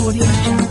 Audio Jungle.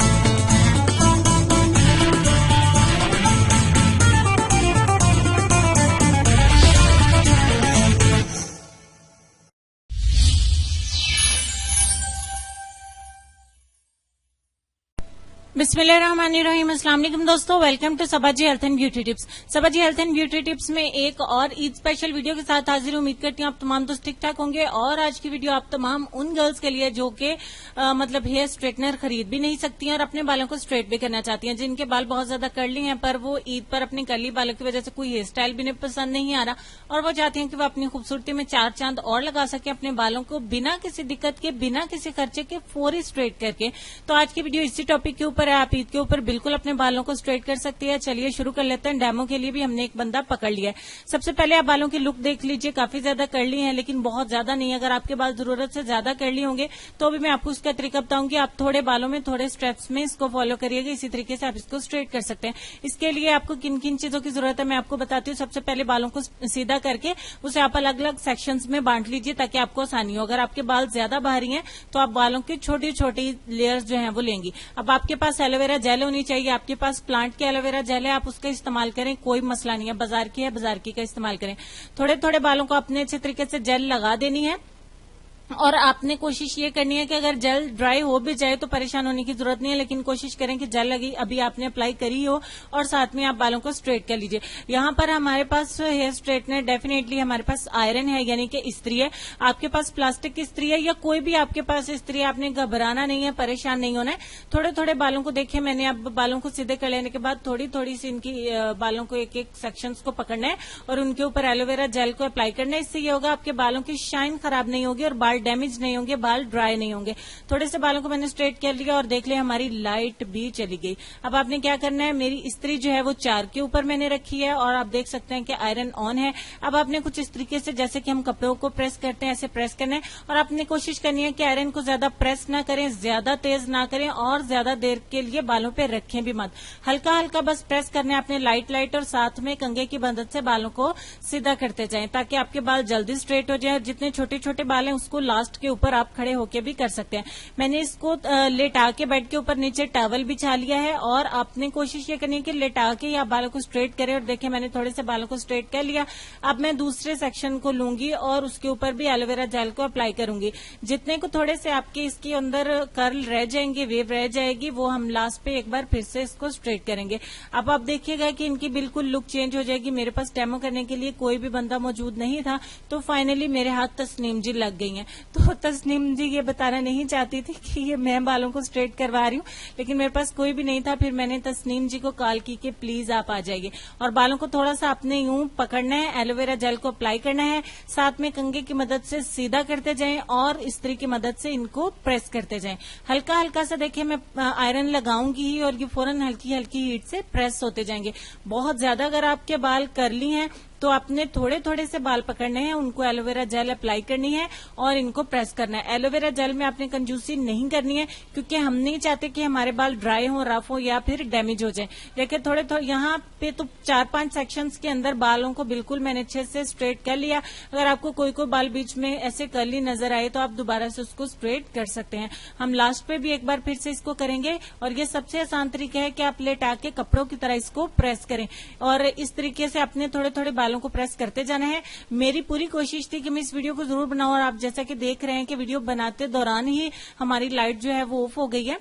बिस्मिल्लाहिर्रहमानिर्रहीम। अस्सलाम वालेकुम दोस्तों, welcome to Sabaji health and beauty tips. Sabaji health and beauty tips में एक और ईद स्पेशल वीडियो के साथ हाजिर। उम्मीद करती हूँ आप तमाम दोस्त ठीक ठाक होंगे। और आज की वीडियो आप तमाम उन गर्ल्स के लिए जो कि मतलब हेयर स्ट्रेटनर खरीद भी नहीं सकती हैं और अपने बालों को स्ट्रेट भी करना चाहती हैं, जिनके बाल बहुत ज्यादा कर्ली हैं पर वो ईद पर अपने कर्ली बालों की वजह से कोई हेयर स्टाइल भी पसंद नहीं आ रहा और वो चाहती हैं कि वो अपनी खूबसूरती में चार चांद और लगा सके अपने बालों को बिना किसी दिक्कत के, बिना किसी खर्चे के फौरी स्ट्रेट करके। तो आज की वीडियो इसी टॉपिक के ऊपर है। आप ईद के ऊपर बिल्कुल अपने बालों को स्ट्रेट कर सकती है। चलिए शुरू कर लेते हैं। डेमो के लिए भी हमने एक बंदा पकड़ लिया है। सबसे पहले आप बालों की लुक देख लीजिए। काफी ज्यादा कर्ली है लेकिन बहुत ज्यादा नहीं। अगर आपके बाल जरूरत से ज्यादा कर्ली होंगे तो भी मैं आपको उसका तरीका बताऊंगी। आप थोड़े बालों में थोड़े स्टेप्स में इसको फॉलो करिएगा, इसी तरीके से आप इसको स्ट्रेट कर सकते हैं। इसके लिए आपको किन किन चीजों की जरूरत है मैं आपको बताती हूँ। सबसे पहले बालों को सीधा करके उसे आप अलग अलग सेक्शंस में बांट लीजिए ताकि आपको आसानी हो। अगर आपके बाल ज्यादा भारी हैं तो आप बालों की छोटी छोटी लेयर्स जो है वो लेंगी। अब आपके पास एलोवेरा जेल होनी चाहिए। आपके पास प्लांट की एलोवेरा जेल है, आप उसका इस्तेमाल करें, कोई मसला नहीं है। बाजार की है, बाजार की का इस्तेमाल करें। थोड़े थोड़े बालों को अपने अच्छे तरीके से जेल लगा देनी है और आपने कोशिश ये करनी है कि अगर जेल ड्राई हो भी जाए तो परेशान होने की जरूरत नहीं है, लेकिन कोशिश करें कि जेल लगी अभी आपने अप्लाई करी हो और साथ में आप बालों को स्ट्रेट कर लीजिए। यहाँ पर हमारे पास हेयर स्ट्रेटनर डेफिनेटली हमारे पास आयरन है, यानी कि इस्त्री है। आपके पास प्लास्टिक की इस्त्री है या कोई भी आपके पास इस्त्री है, आपने घबराना नहीं है, परेशान नहीं होना है। थोड़े थोड़े बालों को देखिए, मैंने अब बालों को सीधे कर लेने के बाद थोड़ी थोड़ी सी इनकी बालों को एक एक सेक्शंस को पकड़ना है और उनके ऊपर एलोवेरा जेल को अप्लाई करना है। इससे ये होगा आपके बालों की शाइन खराब नहीं होगी और बाल डैमेज नहीं होंगे, बाल ड्राई नहीं होंगे। थोड़े से बालों को मैंने स्ट्रेट कर लिया और देख लिया हमारी लाइट भी चली गई। अब आपने क्या करना है, मेरी इस्त्री जो है वो 4 के ऊपर मैंने रखी है और आप देख सकते हैं कि आयरन ऑन है। अब आपने कुछ इस तरीके से जैसे कि हम कपड़ों को प्रेस करते हैं ऐसे प्रेस करना है और आपने कोशिश करनी है कि आयरन को ज्यादा प्रेस ना करें, ज्यादा तेज ना करें और ज्यादा देर के लिए बालों पे रखें भी मत। हल्का हल्का बस प्रेस करना है आपने, लाइट लाइट, और साथ में कंघे की मदद से बालों को सीधा करते जाएं ताकि आपके बाल जल्दी स्ट्रेट हो जाए। जितने छोटे छोटे बाल हैं उसको लास्ट के ऊपर आप खड़े होके भी कर सकते हैं। मैंने इसको लेटा के बेड के ऊपर नीचे टॉवल बिछा लिया है और आपने कोशिश ये करनी है कि लेटा के या बालों को स्ट्रेट करें। और देखिए मैंने थोड़े से बालों को स्ट्रेट कर लिया। अब मैं दूसरे सेक्शन को लूंगी और उसके ऊपर भी एलोवेरा जेल को अप्लाई करूंगी। जितने को थोड़े से आपके इसके अंदर कर्ल रह जाएंगे, वेव रह जाएगी, वो हम लास्ट पे एक बार फिर से इसको स्ट्रेट करेंगे। अब आप देखिएगा कि इनकी बिल्कुल लुक चेंज हो जाएगी। मेरे पास डेमो करने के लिए कोई भी बंदा मौजूद नहीं था तो फाइनली मेरे हाथ तस्नीम जी लग गई हैं। तो तस्नीम जी ये बताना नहीं चाहती थी कि ये मैं बालों को स्ट्रेट करवा रही हूँ, लेकिन मेरे पास कोई भी नहीं था। फिर मैंने तस्नीम जी को कॉल की कि प्लीज आप आ जाइए और बालों को थोड़ा सा आपने यूं पकड़ना है, एलोवेरा जेल को अप्लाई करना है, साथ में कंघे की मदद से सीधा करते जाएं और इस्त्री की मदद से इनको प्रेस करते जाएं। हल्का हल्का सा देखिए मैं आयरन लगाऊंगी ही और ये फौरन हल्की हल्की हीट से प्रेस होते जाएंगे। बहुत ज्यादा अगर आपके बाल कर्ली हैं तो आपने थोड़े थोड़े से बाल पकड़ने हैं, उनको एलोवेरा जेल अप्लाई करनी है और इनको प्रेस करना है। एलोवेरा जेल में आपने कंजूसी नहीं करनी है क्योंकि हम नहीं चाहते कि हमारे बाल ड्राई हो, रफ हो या फिर डैमेज हो जाए। देखिए थोड़े थोड़े यहाँ पे तो 4-5 सेक्शंस के अंदर बालों को बिल्कुल मैंने अच्छे से स्ट्रेट कर लिया। अगर आपको कोई कोई बाल बीच में ऐसे कर्ली नजर आए तो आप दोबारा से उसको स्ट्रेट कर सकते हैं। हम लास्ट पे भी एक बार फिर से इसको करेंगे और ये सबसे आसान तरीका है कि आप लेटा के कपड़ों की तरह इसको प्रेस करें और इस तरीके से अपने थोड़े थोड़े बालों को प्रेस करते जाना है। मेरी पूरी कोशिश थी कि मैं इस वीडियो को जरूर बनाऊं और आप जैसा कि देख रहे हैं कि वीडियो बनाते दौरान ही हमारी लाइट जो है वो ऑफ हो गई है।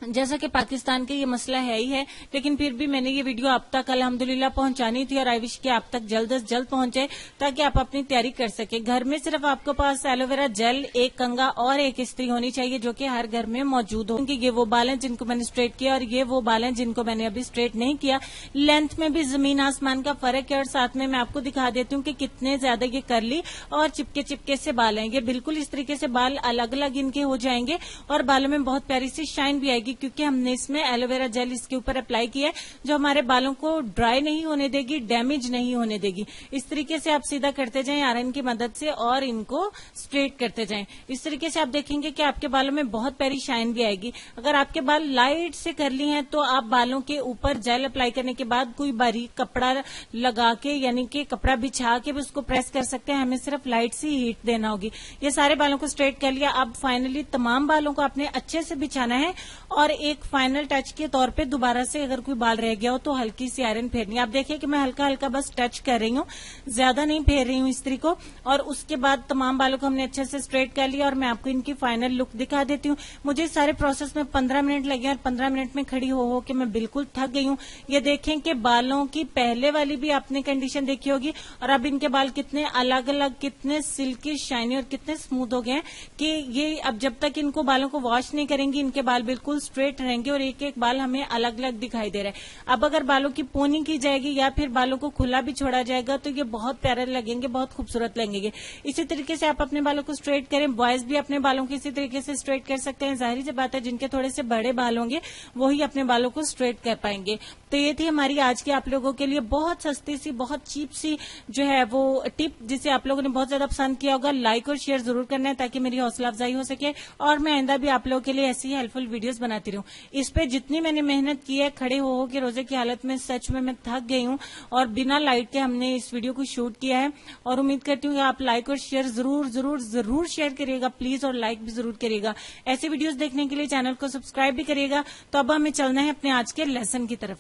जैसा कि पाकिस्तान के ये मसला है ही है, लेकिन फिर भी मैंने ये वीडियो आप तक अल्हम्दुलिल्लाह पहुंचानी थी और आई विश कि आप तक जल्द से जल्द पहुंचे ताकि आप अपनी तैयारी कर सके। घर में सिर्फ आपके पास एलोवेरा जेल, एक कंघा और एक इस्त्री होनी चाहिए जो कि हर घर में मौजूद हो। क्योंकि ये वो बाल हैं जिनको मैंने स्ट्रेट किया और ये वो बाल हैं जिनको मैंने अभी स्ट्रेट नहीं किया। लेंथ में भी जमीन आसमान का फर्क है और साथ में मैं आपको दिखा देती हूँ कि कितने ज्यादा ये कर्ली और चिपके चिपके से बाल हैं। ये बिल्कुल इस तरीके से बाल अलग अलग इनके हो जाएंगे और बालों में बहुत प्यारी सी शाइन भी आएगी। रहेगी, क्योंकि हमने इसमें एलोवेरा जेल इसके ऊपर अप्लाई किया है जो हमारे बालों को ड्राई नहीं होने देगी, डैमेज नहीं होने देगी। इस तरीके से आप सीधा करते जाएं आयरन की मदद से और इनको स्ट्रेट करते जाएं। इस तरीके से आप देखेंगे कि आपके बालों में बहुत प्यारी शाइन भी आएगी। अगर आपके बाल लाइट से करली हैं तो आप बालों के ऊपर जेल अप्लाई करने के बाद कोई बारीक कपड़ा लगा के, यानी कि कपड़ा बिछा के भी उसको प्रेस कर सकते हैं। हमें सिर्फ लाइट सी हीट देना होगी। ये सारे बालों को स्ट्रेट कर लिया। अब फाइनली तमाम बालों को आपने अच्छे से बिछाना है और एक फाइनल टच के तौर पे दोबारा से अगर कोई बाल रह गया हो तो हल्की सी आयरन फेरनी। आप देखिए कि मैं हल्का हल्का बस टच कर रही हूँ, ज्यादा नहीं फेर रही हूँ इस्त्री को। और उसके बाद तमाम बालों को हमने अच्छे से स्ट्रेट कर लिया और मैं आपको इनकी फाइनल लुक दिखा देती हूँ। मुझे सारे प्रोसेस में 15 मिनट लगे और 15 मिनट में खड़ी हो के मैं बिल्कुल थक गई हूँ। ये देखें कि बालों की पहले वाली भी आपने कंडीशन देखी होगी और अब इनके बाल कितने अलग अलग, कितने सिल्की, शाइनी और कितने स्मूथ हो गए हैं कि ये अब जब तक इनको बालों को वॉश नहीं करेंगी इनके बाल बिल्कुल स्ट्रेट रहेंगे और एक एक बाल हमें अलग अलग दिखाई दे रहा है। अब अगर बालों की पोनी की जाएगी या फिर बालों को खुला भी छोड़ा जाएगा तो ये बहुत प्यारे लगेंगे, बहुत खूबसूरत लगेंगे। इसी तरीके से आप अपने बालों को स्ट्रेट करें। बॉयज भी अपने बालों को इसी तरीके से स्ट्रेट कर सकते हैं। जाहिर सी बात है जिनके थोड़े से बड़े बाल होंगे वही अपने बालों को स्ट्रेट कर पाएंगे। तो ये थी हमारी आज की आप लोगों के लिए बहुत सस्ती सी, बहुत चीप सी जो है वो टिप, जिसे आप लोगों ने बहुत ज्यादा पसंद किया होगा। लाइक और शेयर जरूर करना है ताकि मेरी हौसला अफजाई हो सके और मैं आइंदा भी आप लोगों के लिए ऐसी हेल्पफुल वीडियोस बनाती रहूं। इस पे जितनी मैंने मेहनत की है, खड़े हो के रोजे की हालत में सच में मैं थक गई हूं और बिना लाइट के हमने इस वीडियो को शूट किया है और उम्मीद करती हूँ कि आप लाइक और शेयर जरूर जरूर जरूर शेयर करिएगा प्लीज, और लाइक भी जरूर करिएगा। ऐसी वीडियोस देखने के लिए चैनल को सब्सक्राइब भी करिएगा। तो अब हमें चलना है अपने आज के लेसन की तरफ।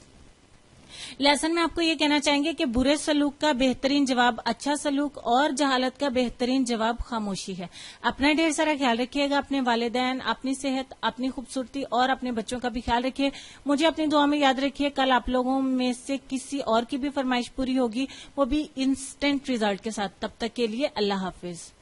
लेसन में आपको ये कहना चाहेंगे कि बुरे सलूक का बेहतरीन जवाब अच्छा सलूक और जहालत का बेहतरीन जवाब खामोशी है। अपना ढेर सारा ख्याल रखिएगा, अपने वालिदैन, अपनी सेहत, अपनी खूबसूरती और अपने बच्चों का भी ख्याल रखिए। मुझे अपनी दुआ में याद रखिए। कल आप लोगों में से किसी और की भी फरमाइश पूरी होगी, वो भी इंस्टेंट रिजल्ट के साथ। तब तक के लिए अल्लाह हाफिज।